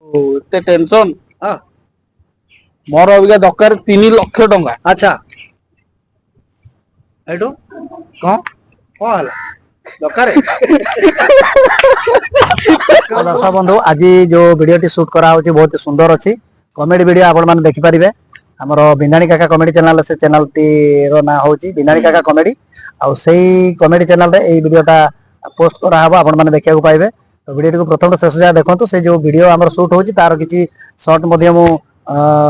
एते टेंशन हाँ मोर अबिका दरकार 3 लाख टंका। अच्छा एटू कौन कौन हला दरकार तो दर्शक बंधु आज जो वीडियो शूट करा बहुत सुंदर अच्छी कॉमेडी वीडियो आपण मैंने देखिपारे आमर बिंदाणी काका कॉमेडी चैनल से चैनल टीर ना हूँ बिंदाणी काका कॉमेडी आउ से कॉमेडी चैनल रे ए वीडियोटा पोस्ट करा आपण मैंने देखा पाइबे। तो वीडियो को प्रथम शेष जाए देखो से जो वीडियो आमर शूट होची तार किछि शॉर्ट मध्य मु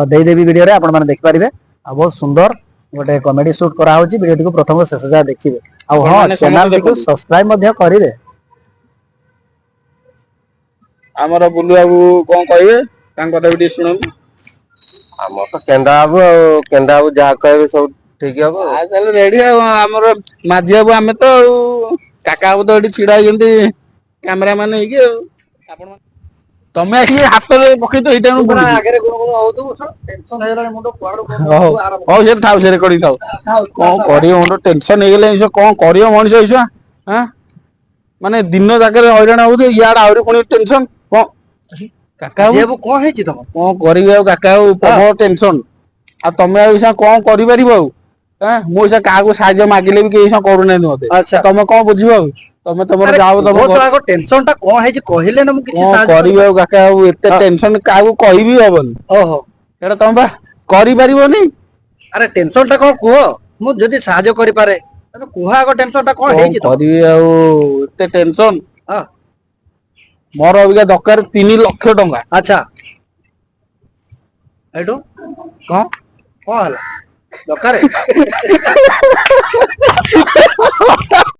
देदेवी वीडियो रे आपण मैंने देखिपारे बहुत सुंदर गोटे कॉमेडी शूट करा वीडियो को प्रथम शेष जाए देखिए आ हाँ चैनल को सब्सक्राइब मध्य करिवे। आमर बुलु बाबू कौन कहे कथा भी शुणु आम तो केंदा बाबू जहाँ कहे सब ठीक हम रेडी आमर माझी बाबू आम तो काका बाबू तो ये छिड़ा होती कैमेरामैन हो तमें आखिर हाथ में पकई तो यहाँ आगे गुण होतु टेंशन हे गला मुंडो कुआडो हो से थाउ से रेकॉर्डिंग थाउ कौन करियो मुंडो टेंशन हे गेले कौन करियो मनिष हिसा हां माने दिन जाकर हैरान हो यार आउरी पुणी टेंशन कौन काका जेबु कोन हेची तम कौन करिवे काका प्रबल टेंशन आ तमे हिसा कौन करि परिबो हां मो हिसा काहा को सहाय्य मागिले भी के हिसा करू नै मते अच्छा तमे कौन बुझिबो तमे तमर जाओ तम बहुत आगो टेंशन टा कोन हेची कहिले न मु किछि साज करिवे काका एते टेंशन काहा को कहिबी हबन ओहो एटा तम बा करि परिबोनी अरे टेंशन टा कोन कुहो मु जदी सहाय्य करि पारे तमे कुहा आगो टेंशन टा कोन हेची तम करिवे एते टेंशन हां मोर अबिका दरकार 3 लाख टंका। अच्छा एटू कौन कौन हला दरकार